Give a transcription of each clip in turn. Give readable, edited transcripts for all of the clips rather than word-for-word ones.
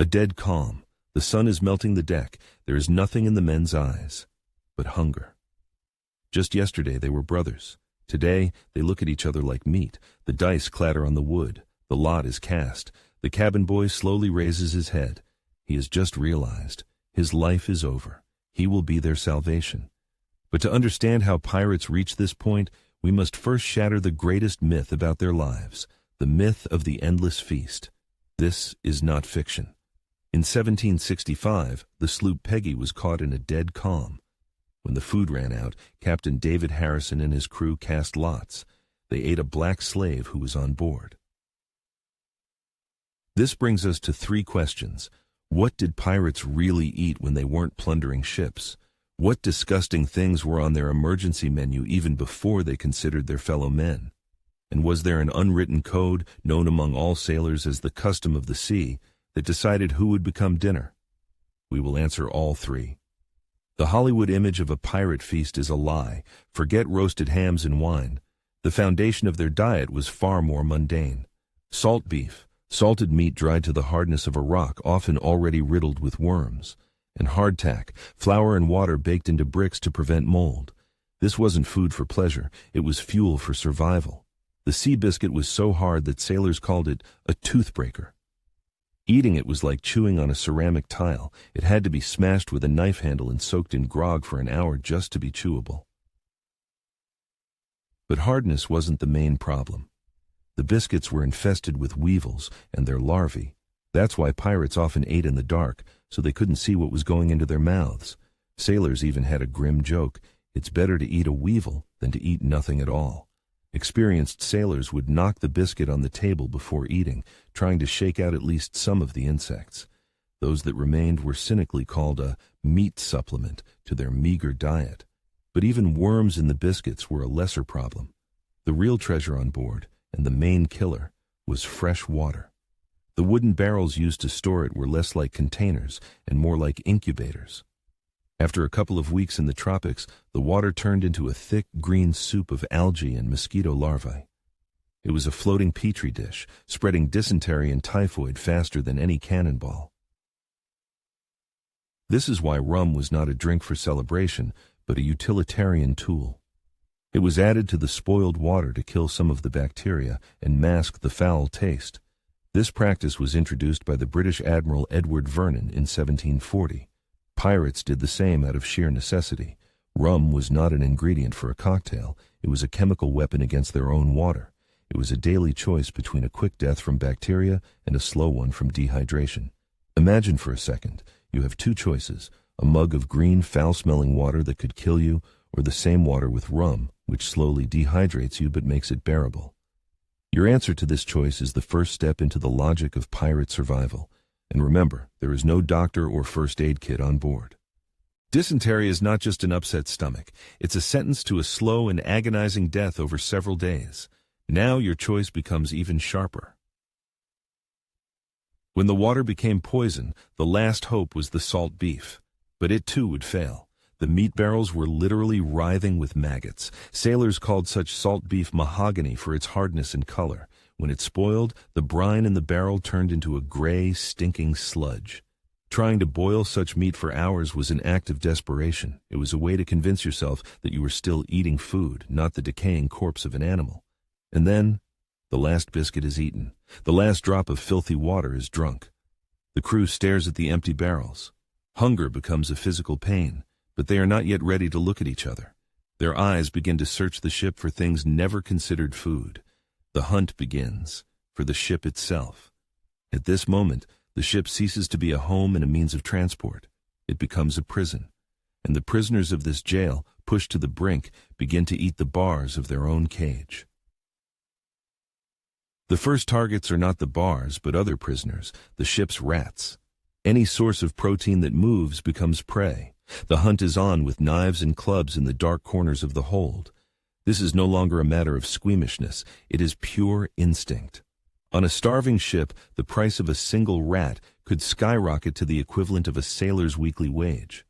A dead calm. The sun is melting the deck. There is nothing in the men's eyes but hunger. Just yesterday they were brothers. Today they look at each other like meat. The dice clatter on the wood. The lot is cast. The cabin boy slowly raises his head. He has just realized his life is over. He will be their salvation. But to understand how pirates reach this point, we must first shatter the greatest myth about their lives, the myth of the endless feast. This is not fiction. In 1765, the sloop Peggy was caught in a dead calm. When the food ran out, Captain David Harrison and his crew cast lots. They ate a black slave who was on board. This brings us to three questions. What did pirates really eat when they weren't plundering ships? What disgusting things were on their emergency menu even before they considered their fellow men? And was there an unwritten code, known among all sailors as the custom of the sea, that decided who would become dinner? We will answer all three. The Hollywood image of a pirate feast is a lie. Forget roasted hams and wine. The foundation of their diet was far more mundane. Salt beef, salted meat dried to the hardness of a rock, often already riddled with worms. And hardtack, flour and water baked into bricks to prevent mold. This wasn't food for pleasure, it was fuel for survival. The sea biscuit was so hard that sailors called it a toothbreaker. Eating it was like chewing on a ceramic tile. It had to be smashed with a knife handle and soaked in grog for an hour just to be chewable. But hardness wasn't the main problem. The biscuits were infested with weevils and their larvae. That's why pirates often ate in the dark, so they couldn't see what was going into their mouths. Sailors even had a grim joke: it's better to eat a weevil than to eat nothing at all. Experienced sailors would knock the biscuit on the table before eating, trying to shake out at least some of the insects. Those that remained were cynically called a meat supplement to their meager diet. But even worms in the biscuits were a lesser problem. The real treasure on board, and the main killer, was fresh water. The wooden barrels used to store it were less like containers and more like incubators. After a couple of weeks in the tropics, the water turned into a thick green soup of algae and mosquito larvae. It was a floating petri dish, spreading dysentery and typhoid faster than any cannonball. This is why rum was not a drink for celebration, but a utilitarian tool. It was added to the spoiled water to kill some of the bacteria and mask the foul taste. This practice was introduced by the British Admiral Edward Vernon in 1740. Pirates did the same out of sheer necessity. Rum was not an ingredient for a cocktail. It was a chemical weapon against their own water. It was a daily choice between a quick death from bacteria and a slow one from dehydration. Imagine for a second, you have two choices: a mug of green, foul-smelling water that could kill you, or the same water with rum, which slowly dehydrates you but makes it bearable. Your answer to this choice is the first step into the logic of pirate survival. And remember, there is no doctor or first aid kit on board. Dysentery is not just an upset stomach. It's a sentence to a slow and agonizing death over several days. Now your choice becomes even sharper. When the water became poison, the last hope was the salt beef. But it too would fail. The meat barrels were literally writhing with maggots. Sailors called such salt beef mahogany for its hardness and color. When it spoiled, the brine in the barrel turned into a gray, stinking sludge. Trying to boil such meat for hours was an act of desperation. It was a way to convince yourself that you were still eating food, not the decaying corpse of an animal. And then, the last biscuit is eaten. The last drop of filthy water is drunk. The crew stares at the empty barrels. Hunger becomes a physical pain, but they are not yet ready to look at each other. Their eyes begin to search the ship for things never considered food. The hunt begins, for the ship itself. At this moment, the ship ceases to be a home and a means of transport. It becomes a prison, and the prisoners of this jail, pushed to the brink, begin to eat the bars of their own cage. The first targets are not the bars, but other prisoners, the ship's rats. Any source of protein that moves becomes prey. The hunt is on with knives and clubs in the dark corners of the hold. This is no longer a matter of squeamishness, it is pure instinct. On a starving ship, the price of a single rat could skyrocket to the equivalent of a sailor's weekly wage.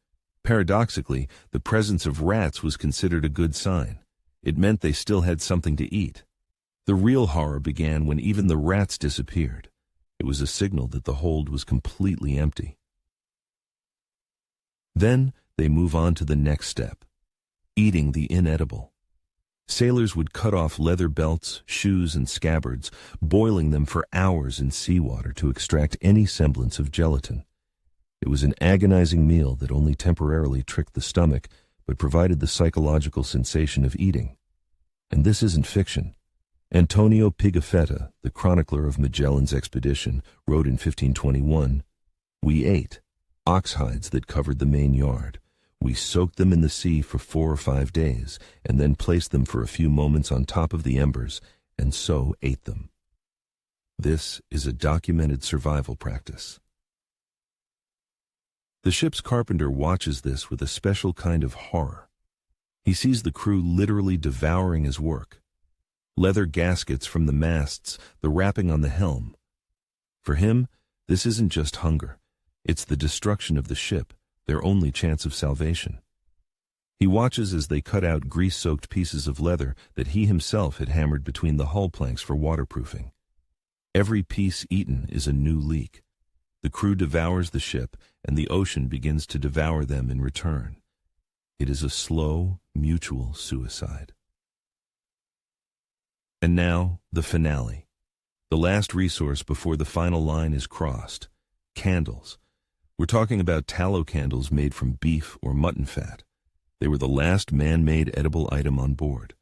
Paradoxically, the presence of rats was considered a good sign. It meant they still had something to eat. The real horror began when even the rats disappeared. It was a signal that the hold was completely empty. Then they move on to the next step, eating the inedible. Sailors would cut off leather belts, shoes, and scabbards, boiling them for hours in seawater to extract any semblance of gelatin. It was an agonizing meal that only temporarily tricked the stomach, but provided the psychological sensation of eating. And this isn't fiction. Antonio Pigafetta, the chronicler of Magellan's expedition, wrote in 1521, "We ate ox hides that covered the main yard. We soaked them in the sea for 4 or 5 days, and then placed them for a few moments on top of the embers, and so ate them." This is a documented survival practice. The ship's carpenter watches this with a special kind of horror. He sees the crew literally devouring his work. Leather gaskets from the masts, the wrapping on the helm. For him, this isn't just hunger. It's the destruction of the ship, their only chance of salvation. He watches as they cut out grease-soaked pieces of leather that he himself had hammered between the hull planks for waterproofing. Every piece eaten is a new leak. The crew devours the ship, and the ocean begins to devour them in return. It is a slow, mutual suicide. And now, the finale. The last resource before the final line is crossed. Candles. We're talking about tallow candles made from beef or mutton fat. They were the last man-made edible item on board.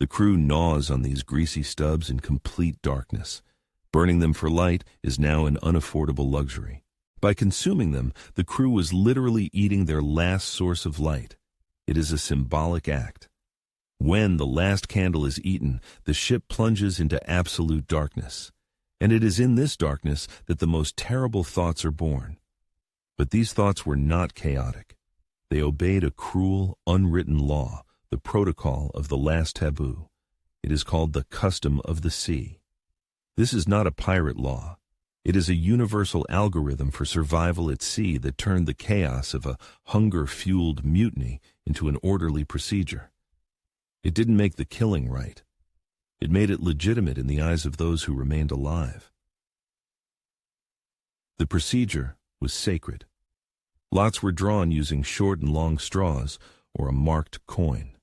The crew gnaws on these greasy stubs in complete darkness. Burning them for light is now an unaffordable luxury. By consuming them, the crew was literally eating their last source of light. It is a symbolic act. When the last candle is eaten, the ship plunges into absolute darkness. And it is in this darkness that the most terrible thoughts are born. But these thoughts were not chaotic. They obeyed a cruel, unwritten law, the protocol of the last taboo. It is called the custom of the sea. This is not a pirate law. It is a universal algorithm for survival at sea that turned the chaos of a hunger-fueled mutiny into an orderly procedure. It didn't make the killing right. It made it legitimate in the eyes of those who remained alive. The procedure was sacred. Lots were drawn using short and long straws or a marked coin.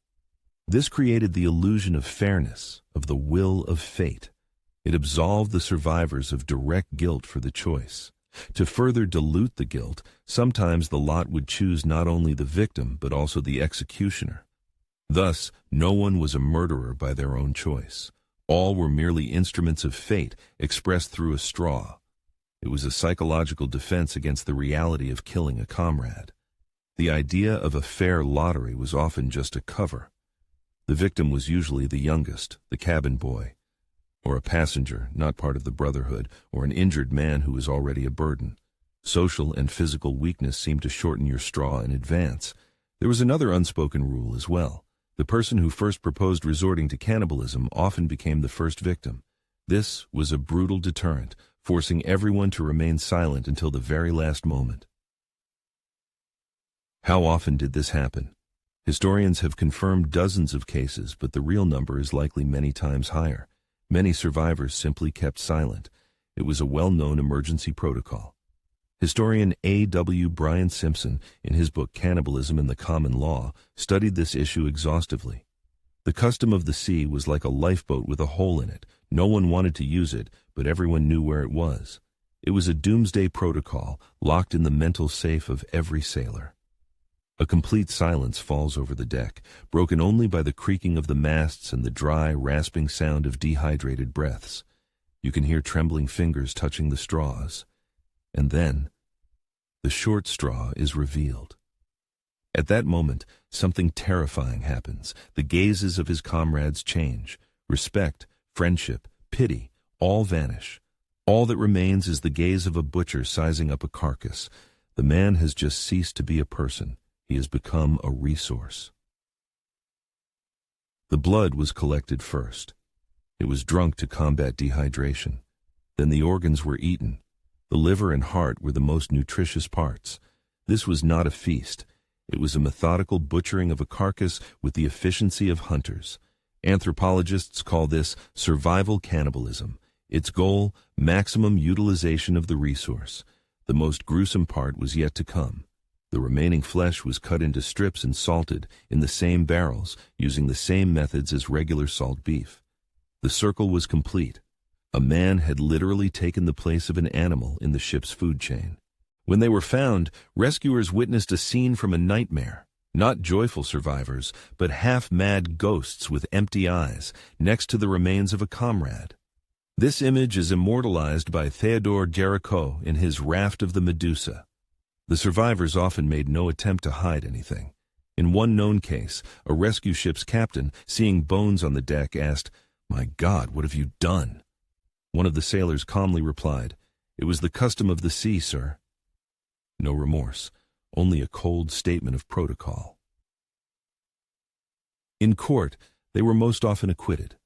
This created the illusion of fairness, of the will of fate. It absolved the survivors of direct guilt for the choice. To further dilute the guilt, sometimes the lot would choose not only the victim but also the executioner. Thus, no one was a murderer by their own choice. All were merely instruments of fate expressed through a straw. It was a psychological defense against the reality of killing a comrade. The idea of a fair lottery was often just a cover. The victim was usually the youngest, the cabin boy, or a passenger, not part of the brotherhood, or an injured man who was already a burden. Social and physical weakness seemed to shorten your straw in advance. There was another unspoken rule as well. The person who first proposed resorting to cannibalism often became the first victim. This was a brutal deterrent, forcing everyone to remain silent until the very last moment. How often did this happen? Historians have confirmed dozens of cases, but the real number is likely many times higher. Many survivors simply kept silent. It was a well-known emergency protocol. Historian A.W. Brian Simpson, in his book Cannibalism and the Common Law, studied this issue exhaustively. The custom of the sea was like a lifeboat with a hole in it. No one wanted to use it, but everyone knew where it was. It was a doomsday protocol, locked in the mental safe of every sailor. A complete silence falls over the deck, broken only by the creaking of the masts and the dry, rasping sound of dehydrated breaths. You can hear trembling fingers touching the straws. And then, the short straw is revealed. At that moment, something terrifying happens. The gazes of his comrades change. Respect, friendship, pity, all vanish. All that remains is the gaze of a butcher sizing up a carcass. The man has just ceased to be a person. He has become a resource. The blood was collected first. It was drunk to combat dehydration. Then the organs were eaten. The liver and heart were the most nutritious parts. This was not a feast. It was a methodical butchering of a carcass with the efficiency of hunters. Anthropologists call this survival cannibalism. Its goal, maximum utilization of the resource. The most gruesome part was yet to come. The remaining flesh was cut into strips and salted in the same barrels, using the same methods as regular salt beef. The circle was complete. A man had literally taken the place of an animal in the ship's food chain. When they were found, rescuers witnessed a scene from a nightmare. Not joyful survivors, but half-mad ghosts with empty eyes, next to the remains of a comrade. This image is immortalized by Theodore Géricault in his Raft of the Medusa. The survivors often made no attempt to hide anything. In one known case, a rescue ship's captain, seeing bones on the deck, asked, "My God, what have you done?" One of the sailors calmly replied, "It was the custom of the sea, sir." No remorse, only a cold statement of protocol. In court, they were most often acquitted.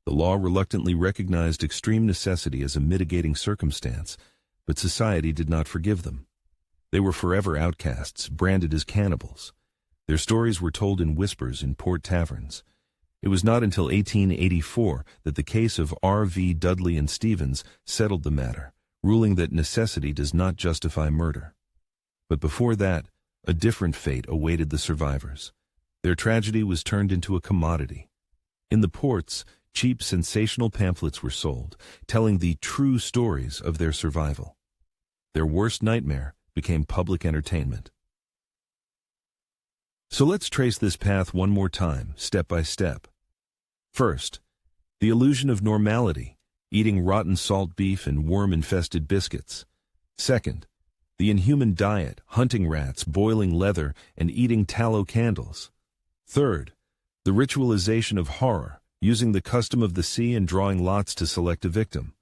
The law reluctantly recognized extreme necessity as a mitigating circumstance, but society did not forgive them. They were forever outcasts, branded as cannibals. Their stories were told in whispers in port taverns. It was not until 1884 that the case of R.V. Dudley and Stevens settled the matter, ruling that necessity does not justify murder. But before that, a different fate awaited the survivors. Their tragedy was turned into a commodity. In the ports, cheap, sensational pamphlets were sold, telling the true stories of their survival. Their worst nightmare became public entertainment. So let's trace this path one more time, step by step. First, the illusion of normality, eating rotten salt beef and worm-infested biscuits. Second, the inhuman diet, hunting rats, boiling leather, and eating tallow candles. Third, the ritualization of horror, using the custom of the sea and drawing lots to select a victim.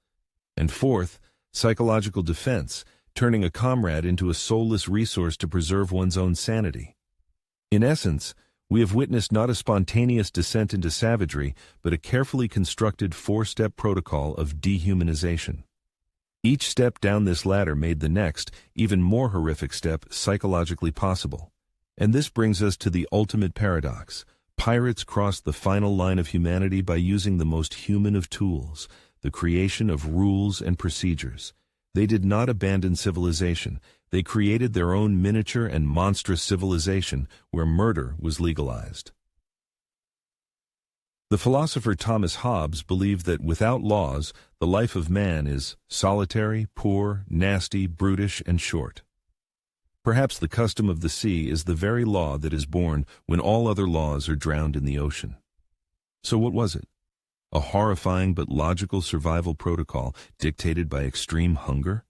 And fourth, psychological defense, turning a comrade into a soulless resource to preserve one's own sanity. In essence, we have witnessed not a spontaneous descent into savagery, but a carefully constructed four-step protocol of dehumanization. Each step down this ladder made the next, even more horrific step psychologically possible. And this brings us to the ultimate paradox. Pirates crossed the final line of humanity by using the most human of tools, the creation of rules and procedures. They did not abandon civilization. They created their own miniature and monstrous civilization where murder was legalized. The philosopher Thomas Hobbes believed that without laws, the life of man is solitary, poor, nasty, brutish, and short. Perhaps the custom of the sea is the very law that is born when all other laws are drowned in the ocean. So what was it? A horrifying but logical survival protocol dictated by extreme hunger?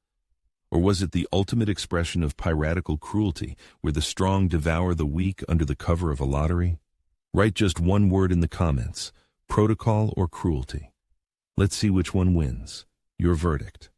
Or was it the ultimate expression of piratical cruelty, where the strong devour the weak under the cover of a lottery? Write just one word in the comments, protocol or cruelty. Let's see which one wins. Your verdict.